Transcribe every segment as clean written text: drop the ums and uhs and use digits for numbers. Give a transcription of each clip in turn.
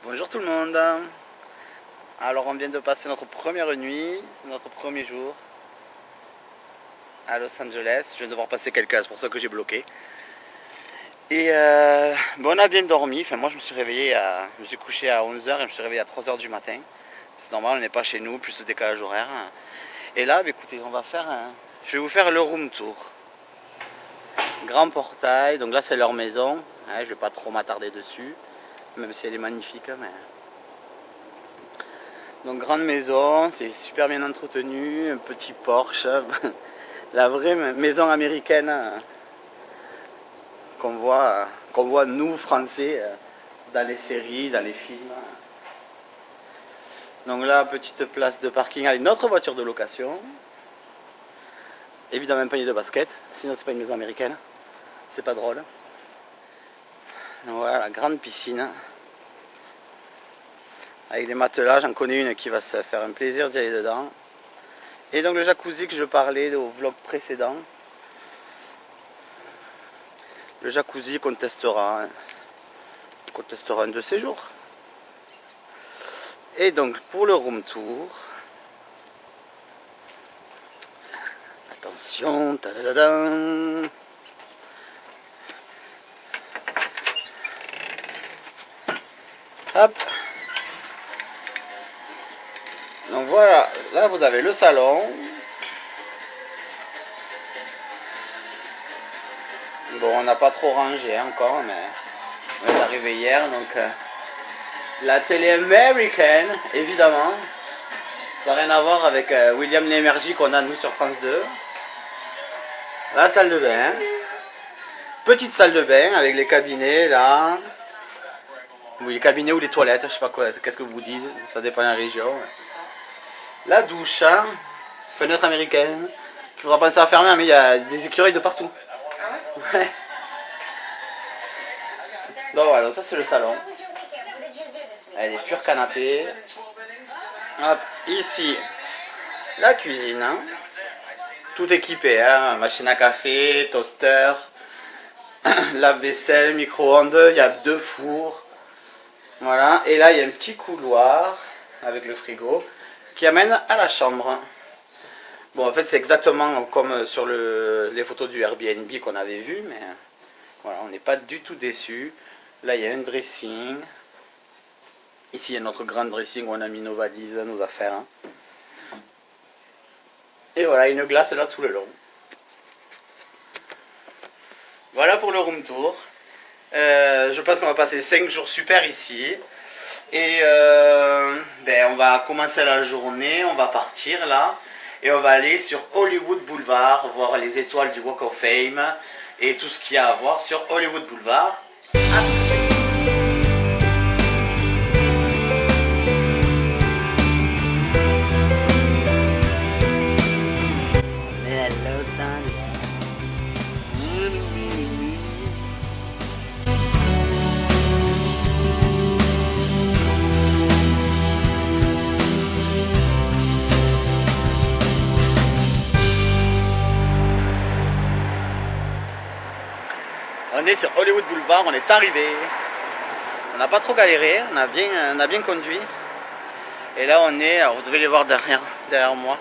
Bonjour tout le monde. Alors on vient de passer notre première nuit, notre premier jour à Los Angeles. Je viens de voir passer quelqu'un, c'est pour ça que j'ai bloqué. Et on a bien dormi. Enfin, moi je me suis réveillé je me suis couché à 11 h et je me suis réveillé à 3 h du matin. C'est normal, on n'est pas chez nous, plus le décalage horaire. Et là, écoutez, je vais vous faire le room tour. Grand portail, donc là c'est leur maison. Je vais pas trop m'attarder dessus, même si elle est magnifique. Donc grande maison, c'est super bien entretenu, un petit Porsche, la vraie maison américaine qu'on voit nous Français dans les séries, dans les films. Donc là, petite place de parking avec une autre voiture de location. Évidemment un panier de basket, sinon c'est pas une maison américaine, c'est pas drôle. Donc voilà la grande piscine. Avec des matelas, j'en connais une qui va se faire un plaisir d'y aller dedans. Et donc le jacuzzi que je parlais au vlog précédent. Le jacuzzi qu'on testera un de ces jours. Et donc pour le room tour, attention, tadadadam. Hop. Donc voilà, là vous avez le salon. Bon, on n'a pas trop rangé encore, mais on est arrivé hier, donc la télé américaine, évidemment. Ça n'a rien à voir avec William Lémergie qu'on a nous sur France 2. La salle de bain. Petite salle de bain avec les cabinets là. Oui, les cabinets ou les toilettes, je sais pas quoi, qu'est-ce que vous dites, ça dépend de la région. La douche, fenêtre américaine, qu'il faudra penser à fermer, mais il y a des écureuils de partout. Ouais. Donc voilà, ça c'est le salon. Avec des purs canapés. Hop, ici, la cuisine. Tout équipé, machine à café, toaster, lave-vaisselle, micro-ondes, il y a 2 fours. Voilà, et là il y a un petit couloir avec le frigo qui amène à la chambre. Bon, en fait c'est exactement comme sur les photos du Airbnb qu'on avait vu, mais voilà, on n'est pas du tout déçu. Là il y a un dressing. Ici il y a notre grand dressing où on a mis nos valises, nos affaires. Et voilà, une glace là tout le long. Voilà pour le room tour. Je pense qu'on va passer 5 jours super ici. Et on va commencer la journée, on va partir là. Et on va aller sur Hollywood Boulevard, voir les étoiles du Walk of Fame. Et tout ce qu'il y a à voir sur Hollywood Boulevard. On est sur Hollywood Boulevard, on est arrivé. On n'a pas trop galéré, on a bien conduit. Et là on est, alors vous devez les voir derrière moi.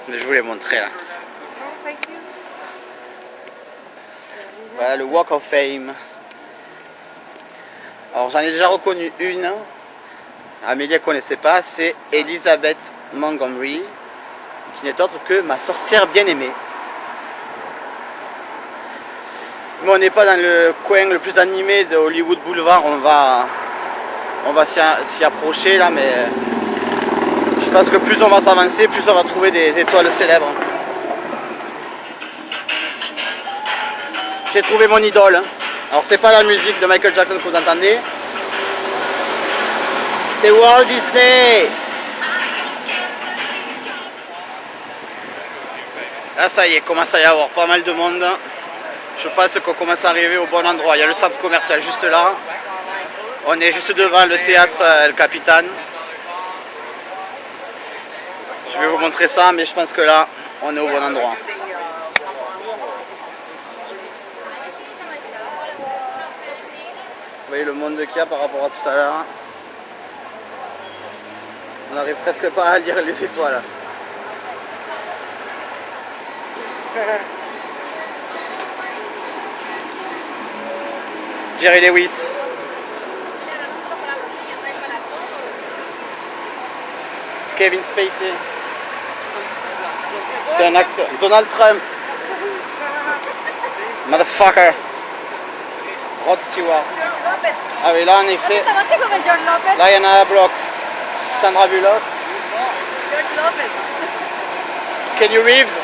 Mais je vous les montrer là. Voilà le Walk of Fame. Alors j'en ai déjà reconnu une. Amélie ne connaissait pas, c'est Elizabeth Montgomery, qui n'est autre que ma sorcière bien-aimée. Mais on n'est pas dans le coin le plus animé de Hollywood Boulevard, on va s'y approcher là, mais je pense que plus on va s'avancer, plus on va trouver des étoiles célèbres. J'ai trouvé mon idole. Alors c'est pas la musique de Michael Jackson que vous entendez, c'est Walt Disney. Là ça y est, commence à y avoir pas mal de monde. Je pense qu'on commence à arriver au bon endroit. Il y a le centre commercial juste là. On est juste devant le théâtre El Capitan. Je vais vous montrer ça, mais je pense que là, on est au bon endroit. Vous voyez le monde qu'il y a par rapport à tout à l'heure. On n'arrive presque pas à lire les étoiles. Jerry Lewis. Kevin Spacey. C'est un acteur. Donald Trump. Motherfucker. Rod Stewart. Ah oui, là en effet. Là il y en a un bloc. Sandra Bullock. Kenny Reeves.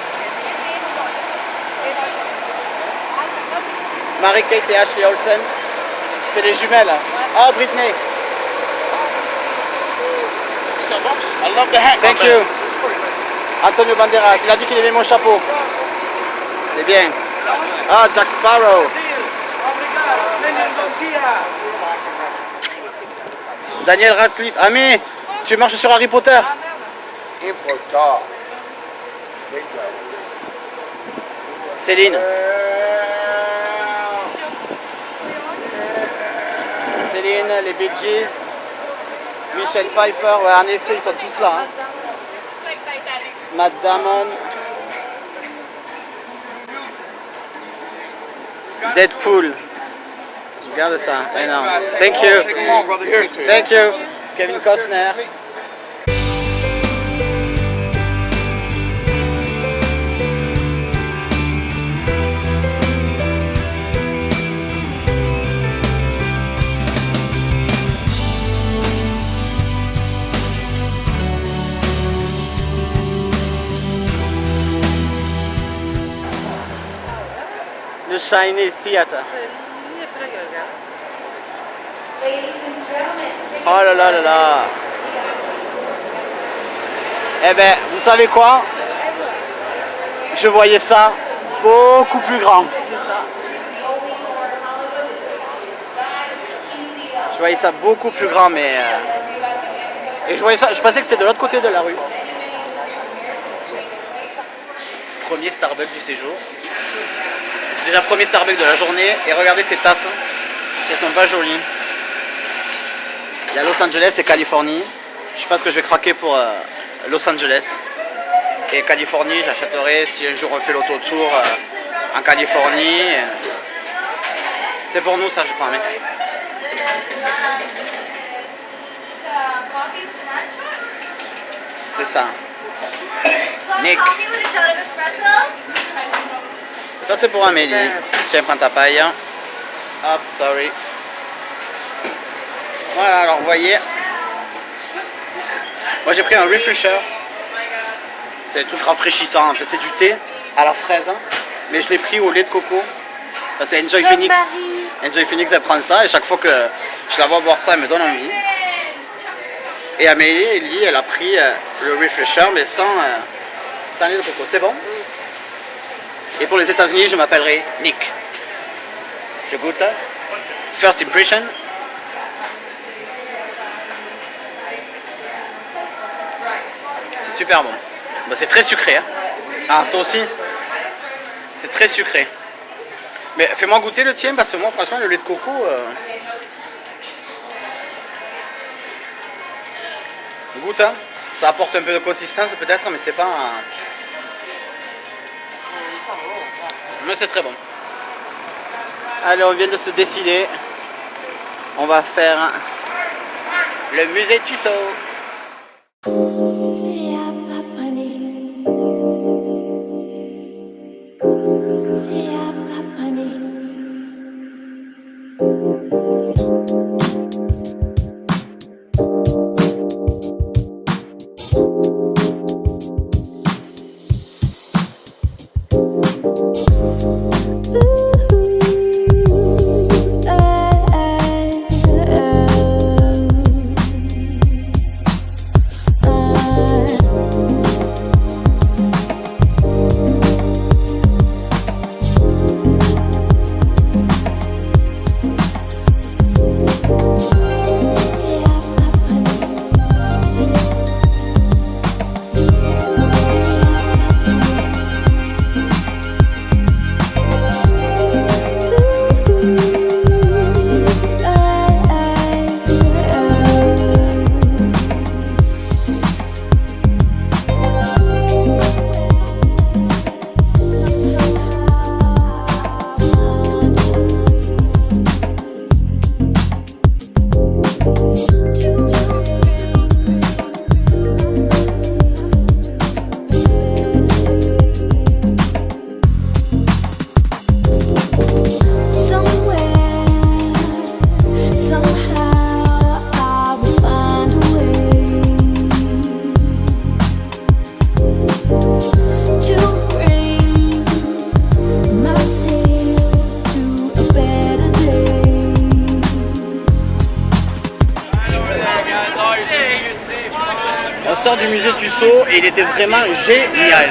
Mary-Kate et Ashley Olsen. C'est les jumelles. Ah, Britney. I love the hat. Thank you. Antonio Banderas. Il a dit qu'il aimait mon chapeau. C'est bien. Ah, Jack Sparrow. Daniel Radcliffe. Ami, tu marches sur Harry Potter. Céline. Céline, les Bee Gees. Michel Pfeiffer. Ouais, en effet, ils sont tous là. Hein. Matt Damon. Deadpool. Regarde ça, énorme. Thank you. Thank you. Kevin Costner. Le Shiny Theater. Oh là là là là. Eh ben, vous savez quoi? Je voyais ça beaucoup plus grand. Je voyais ça beaucoup plus grand, mais... Et je voyais ça, je pensais que c'était de l'autre côté de la rue. Premier Starbucks du séjour. Déjà premier Starbucks de la journée. Et regardez ces tasses. Elles sont pas jolies. Il y a Los Angeles et Californie. Je pense que je vais craquer pour Los Angeles. Et Californie, j'achèterai si un jour on fait l'auto-tour en Californie. C'est pour nous ça, je crois. Mais... C'est ça. Nick. Ça c'est pour Amélie. Tiens, prends ta paille. Hop, sorry. Voilà, alors vous voyez. Moi j'ai pris un refresher. C'est tout rafraîchissant. En fait, c'est du thé à la fraise. Mais je l'ai pris au lait de coco. Parce que Enjoy Phoenix. Enjoy Phoenix, elle prend ça. Et chaque fois que je la vois boire ça, elle me donne envie. Et Amélie, elle, elle a pris le refresher, mais sans lait de coco. C'est bon? Et pour les États-Unis, je m'appellerai Nick. Je goûte. First impression. C'est super bon. Bah, c'est très sucré. Hein. Ah, toi aussi? C'est très sucré. Mais fais-moi goûter le tien parce que moi, franchement, le lait de coco. Goûte. Hein. Ça apporte un peu de consistance peut-être, mais c'est pas. Mais c'est très bon. Allez, on vient de se décider. On va faire le musée Tissot. On sort du musée Tussaud et il était vraiment génial.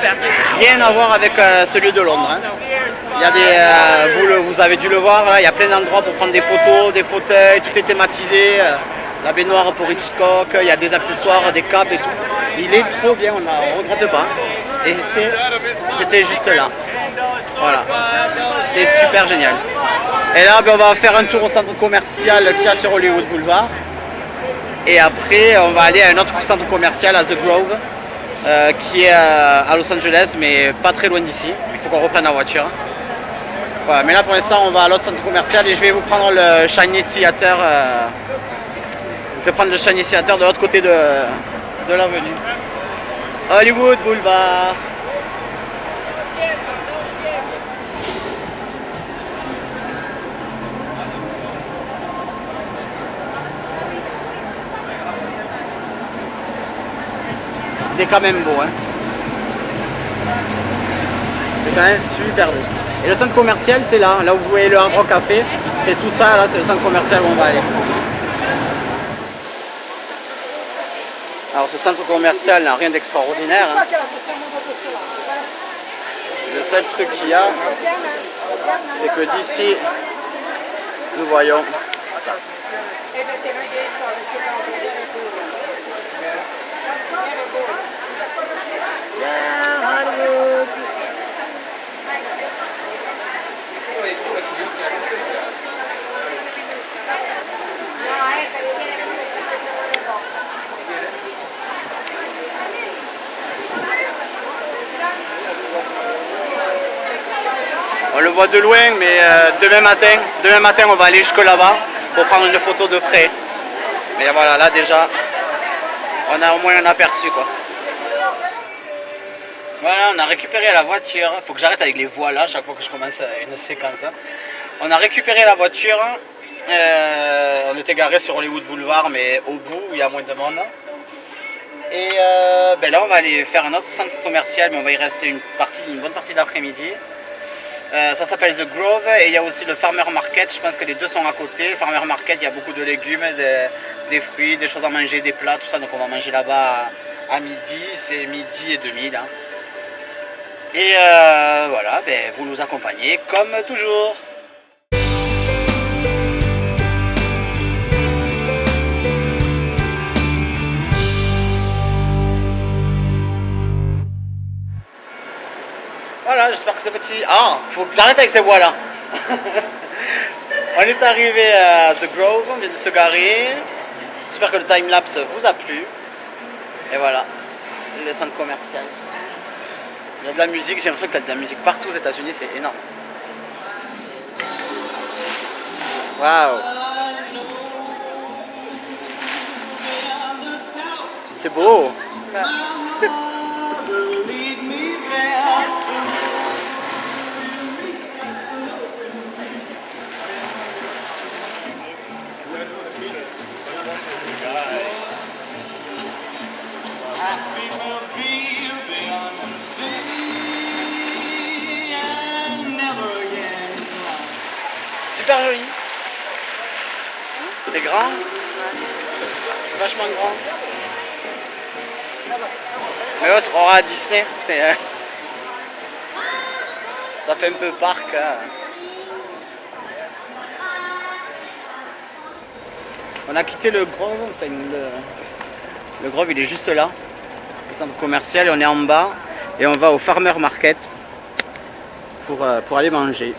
Rien à voir avec celui de Londres. Hein. Il y a des, vous avez dû le voir, là, il y a plein d'endroits pour prendre des photos, des fauteuils, tout est thématisé. La baignoire pour Hitchcock, il y a des accessoires, des capes et tout. Il est trop bien, on ne regrette pas. Et c'était juste là. Voilà. C'était super génial. Et là, ben, on va faire un tour au centre commercial qu'il y a sur Hollywood Boulevard. Et après, on va aller à un autre centre commercial, à The Grove, qui est à Los Angeles, mais pas très loin d'ici. Il faut qu'on reprenne la voiture. Voilà, mais là, pour l'instant, on va à l'autre centre commercial et je vais vous prendre le Shiny Theater. Je vais prendre le Shiny Theater de l'autre côté de l'avenue. Hollywood Boulevard. C'est quand même beau, hein. C'est quand même super beau. Et le centre commercial, c'est là où vous voyez le Hard Rock Café. C'est tout ça, là, c'est le centre commercial où on va aller. Alors ce centre commercial n'a rien d'extraordinaire. Hein. Le seul truc qu'il y a, c'est que d'ici, nous voyons ça. On le voit de loin, mais demain matin on va aller jusque là-bas pour prendre une photo de près. Mais voilà, là déjà, on a au moins un aperçu quoi. Voilà, on a récupéré la voiture. Faut que j'arrête avec les voix là, chaque fois que je commence une séquence. On a récupéré la voiture. On était garé sur Hollywood Boulevard, mais au bout où il y a moins de monde. Et ben là, on va aller faire un autre centre commercial, mais on va y rester une bonne partie de l'après-midi. Ça s'appelle The Grove et il y a aussi le Farmer Market. Je pense que les deux sont à côté. Le Farmer Market, il y a beaucoup de légumes, des fruits, des choses à manger, des plats, tout ça. Donc on va manger là-bas à midi. C'est midi et demi là. Et voilà, ben, vous nous accompagnez comme toujours. Voilà, j'espère que ce petit... Ah, faut que j'arrête avec ces voix-là. On est arrivé à The Grove, on vient de se garer. J'espère que le time-lapse vous a plu. Et voilà, le centre commercial. Il y a de la musique, j'ai l'impression qu'il y a de la musique partout aux États-Unis, c'est énorme. Waouh! C'est beau! Super joli. C'est grand. Vachement grand. Mais ouais, tu croiras à Disney. Ça fait un peu parc. On a quitté le Grove. Enfin, le Grove, il est juste là. Le centre commercial, et on est en bas. Et on va au Farmer Market pour aller manger.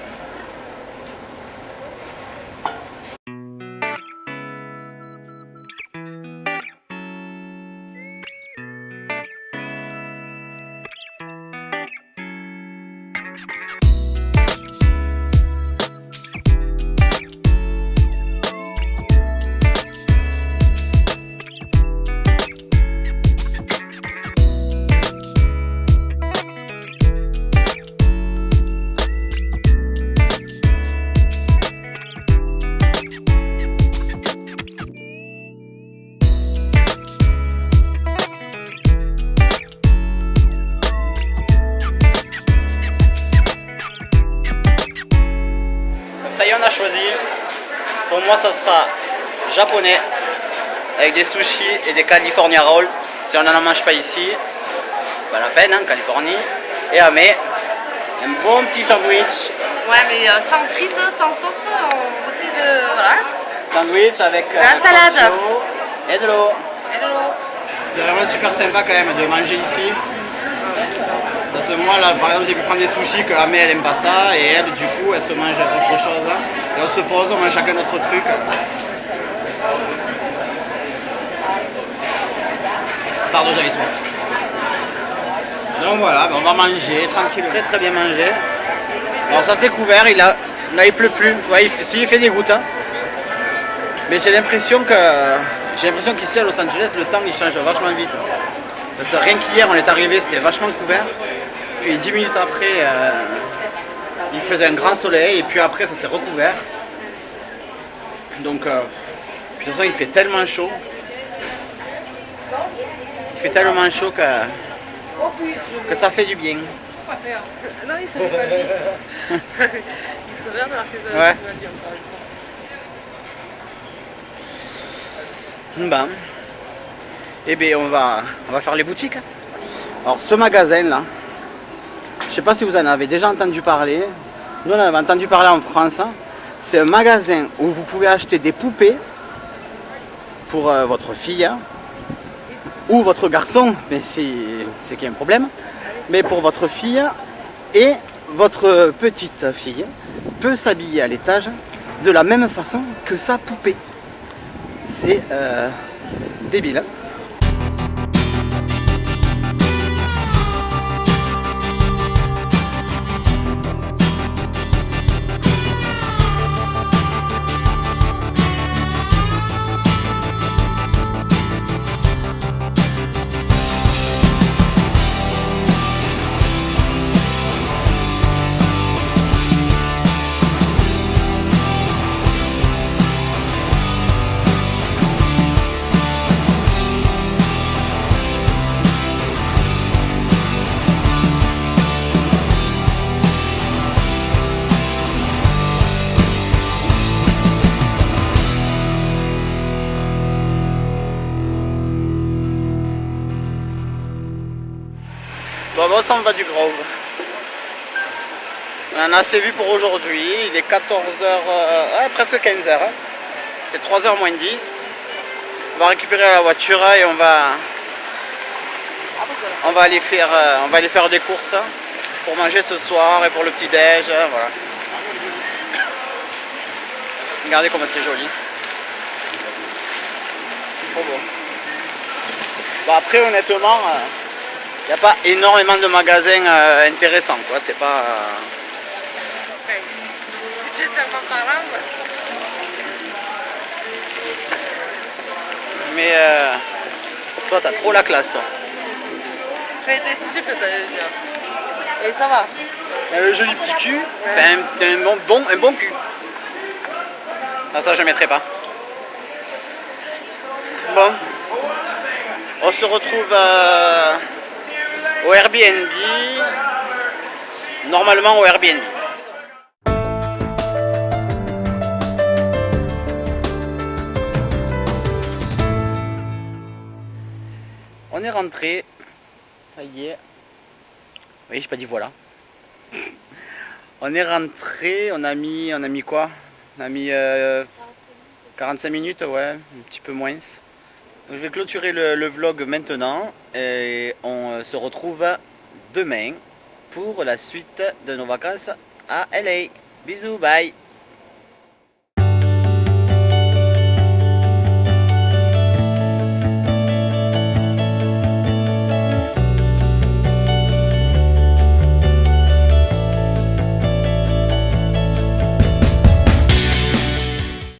Ça y est, on a choisi. Pour moi, ça sera japonais. avec des sushis et des California Rolls. Si on n'en mange pas ici, pas la peine, hein, Californie. Et Amé, un bon petit sandwich. Ouais, mais sans frites, sans sauce, on essaie de. Voilà. Sandwich avec La salade. chaud et de l'eau. Et de l'eau. C'est vraiment super sympa quand même de manger ici. Parce que moi là par exemple j'ai pu prendre des sushis que Amé elle aime pas ça et elle du coup elle se mange autre chose. Hein. Et on se pose, on mange chacun notre truc. Pardon, j'avais soif. Donc voilà, on va manger tranquille, très très bien manger. Alors ça c'est couvert, là il pleut plus. Ouais, il fait des gouttes. Hein. Mais j'ai l'impression qu'ici à Los Angeles le temps il change vachement vite. Parce que rien qu'hier on est arrivé, c'était vachement couvert. Puis 10 minutes après il faisait un grand soleil et puis après ça s'est recouvert. Donc puis de toute façon il fait tellement chaud. Il fait tellement chaud que ça fait du bien. Non, il se fait pas lui. Il se vient de l'artisanat. Ouais. Ben. Eh bien on va faire les boutiques. Alors ce magasin là, je sais pas si vous en avez déjà entendu parler. Nous on en avait entendu parler en France. Hein. C'est un magasin où vous pouvez acheter des poupées pour votre fille hein, ou votre garçon, mais c'est qu'il y a un problème. Mais pour votre fille et votre petite fille peut s'habiller à l'étage de la même façon que sa poupée. C'est débile. Bon, ça on va du Grove. On en a assez vu pour aujourd'hui. Il est 14h, presque 15h. Hein. C'est 3h moins 10. On va récupérer la voiture et on va aller faire des courses pour manger ce soir et pour le petit déj. Voilà. Regardez comme c'est joli. Trop beau. Bon, après honnêtement. Il n'y a pas énormément de magasins intéressants, quoi. C'est pas. Budgétairement parlant, Mais toi, t'as trop la classe, toi. j'ai été sûre que t'allais le dire. Et ça va. T'as le joli petit cul, Ouais. t'as un bon cul. Ah, ça, je mettrai pas. Bon, on se retrouve au Airbnb. Normalement au Airbnb. On est rentré. Ça y est. Oui, j'ai pas dit voilà. On est rentré, on a mis quoi? On a mis 45 minutes, ouais, un petit peu moins. Donc, je vais clôturer le vlog maintenant et on se retrouve demain pour la suite de nos vacances à LA. Bisous, bye!